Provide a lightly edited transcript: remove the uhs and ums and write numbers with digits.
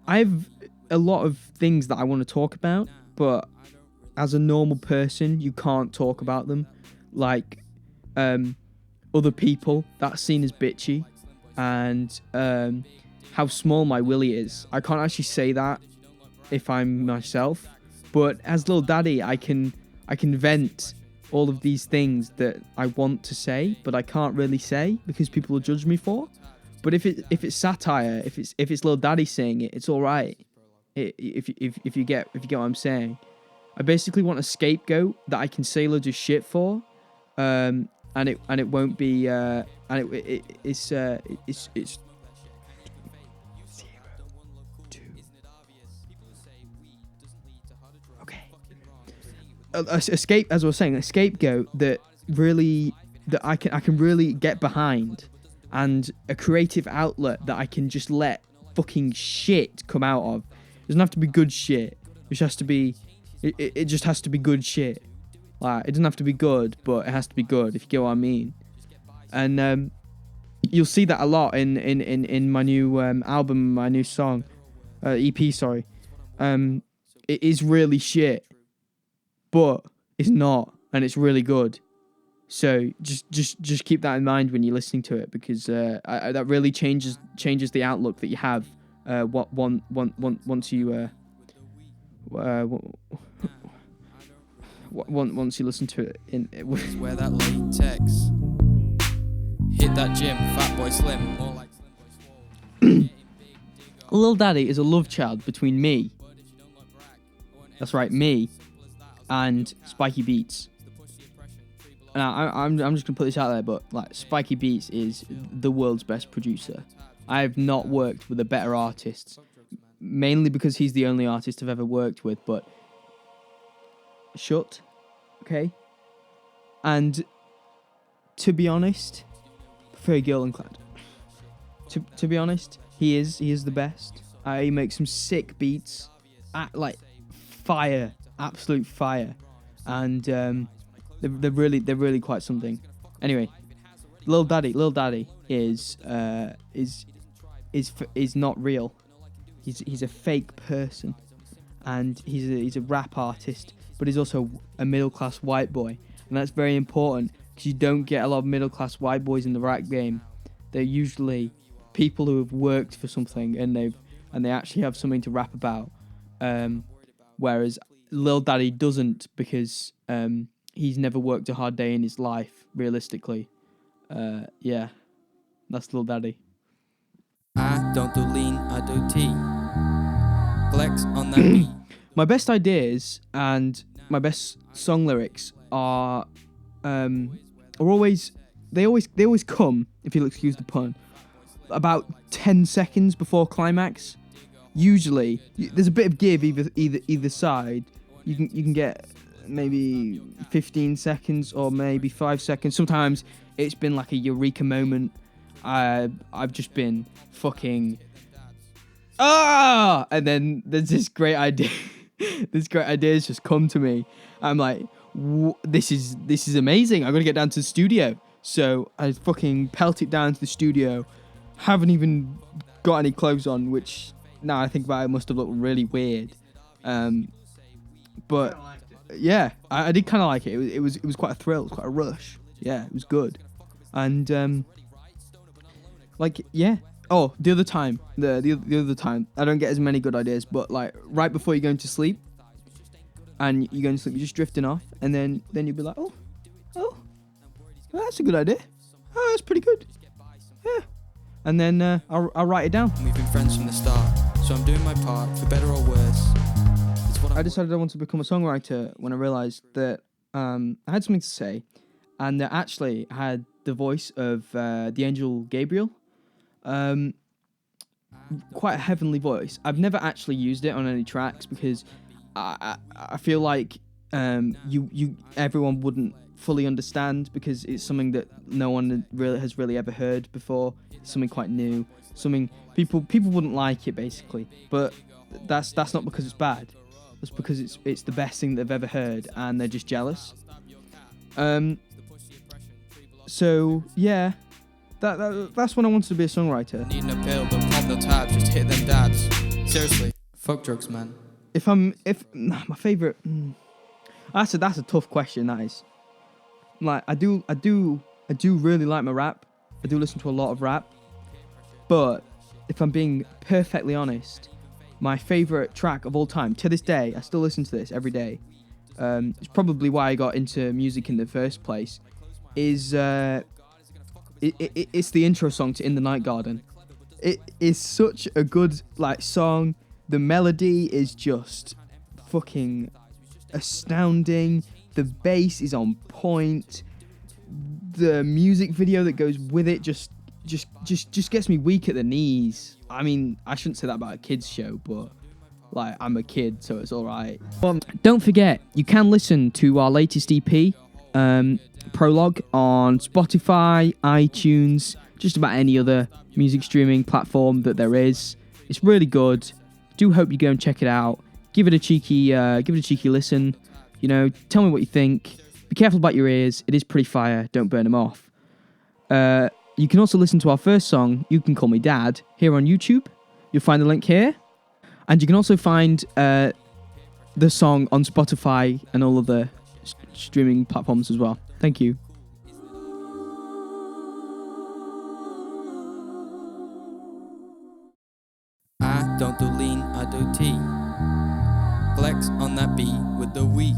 I have a lot of things that I want to talk about, but as a normal person, you can't talk about them. Like, other people, that's seen as bitchy, and how small my willy is. I can't actually say that if I'm myself, but as Lil Daddy, I can vent all of these things that I want to say, but I can't really say because people will judge me for. But if it's satire, if it's Lil Daddy saying it, it's all right. If you get what I'm saying, I basically want a scapegoat that I can say loads of shit for, and it won't be it's 0, 2. Okay. A scapegoat that I can really get behind, and a creative outlet that I can just let fucking shit come out of. It doesn't have to be good shit. It just has to be. It just has to be good shit. Like, it doesn't have to be good, but it has to be good, if you get what I mean. And you'll see that a lot in my new album, my new song, EP. Sorry, it is really shit, but it's not, and it's really good. So just keep that in mind when you're listening to it, because that really changes the outlook that you have. Once you once you listen to it wear that latex, hit that gym, fat boy slim, more like Lil Daddy is a love child between me, that's right, me, and Spikey Beats. Now, I'm just gonna put this out there, but like, Spikey Beats is the world's best producer. I have not worked with a better artist, mainly because he's the only artist I've ever worked with. But shut, okay. And to be honest, prefer Girl and Clad. To be honest, he is the best. He makes some sick beats, like fire, absolute fire, and they're really quite something. Anyway, Lil Daddy is not real. He's a fake person, and he's a rap artist, but he's also a middle class white boy, and that's very important because you don't get a lot of middle class white boys in the rap game. They're usually people who have worked for something and they actually have something to rap about, whereas Lil Daddy doesn't, because he's never worked a hard day in his life, realistically. Yeah, that's Lil Daddy. I don't do lean, I do tea. Flex on that beat. My best ideas and my best song lyrics are always come, if you'll excuse the pun, about 10 seconds before climax. Usually, there's a bit of give either side. You can get maybe 15 seconds or maybe 5 seconds. Sometimes it's been like a eureka moment. I've just been fucking and then there's this great idea. This great idea has just come to me. I'm like, this is amazing. I'm gonna get down to the studio. So I fucking pelt it down to the studio. Haven't even got any clothes on, which now I think about it must have looked really weird. But yeah, I did kind of like it. It was quite a thrill. It was quite a rush. Yeah, it was good. And like, yeah. Oh, the other time, the other time, I don't get as many good ideas, but like right before you're going to sleep, and you're going to sleep, you're just drifting off, and then you'll be like, oh, that's a good idea. Oh, that's pretty good. Yeah. And then I'll write it down. We've been friends from the start, so I'm doing my part, for better or worse. I decided I wanted to become a songwriter when I realised that I had something to say, and that actually I had the voice of the angel Gabriel. Quite a heavenly voice. I've never actually used it on any tracks because I feel like everyone wouldn't fully understand, because it's something that no one has really ever heard before. It's something quite new. Something people wouldn't like it, basically. But that's not because it's bad. That's because it's the best thing they've ever heard, and they're just jealous. So yeah, that's when I wanted to be a songwriter. Needing a pill, but or tabs, just hit them dabs. Seriously, fuck drugs, man. My favorite, that's a tough question. That is, like, I do really like my rap. I do listen to a lot of rap, but if I'm being perfectly honest, my favorite track of all time to this day, I still listen to this every day. It's probably why I got into music in the first place. It's the intro song to In the Night Garden. It is such a good song. The melody is just fucking astounding. The bass is on point. The music video that goes with it just gets me weak at the knees. I mean, I shouldn't say that about a kids show, but I'm a kid, so it's all right. Don't forget, you can listen to our latest EP, Prologue, on Spotify, iTunes, just about any other music streaming platform that there is. It's really good. Do hope you go and check it out. Give it a cheeky listen. You know, tell me what you think. Be careful about your ears. It is pretty fire. Don't burn them off. You can also listen to our first song, You Can Call Me Dad, here on YouTube. You'll find the link here. And you can also find the song on Spotify and all of the streaming platforms as well. Thank you. I don't do lean, I do tea. Flex on that beat with the Wii.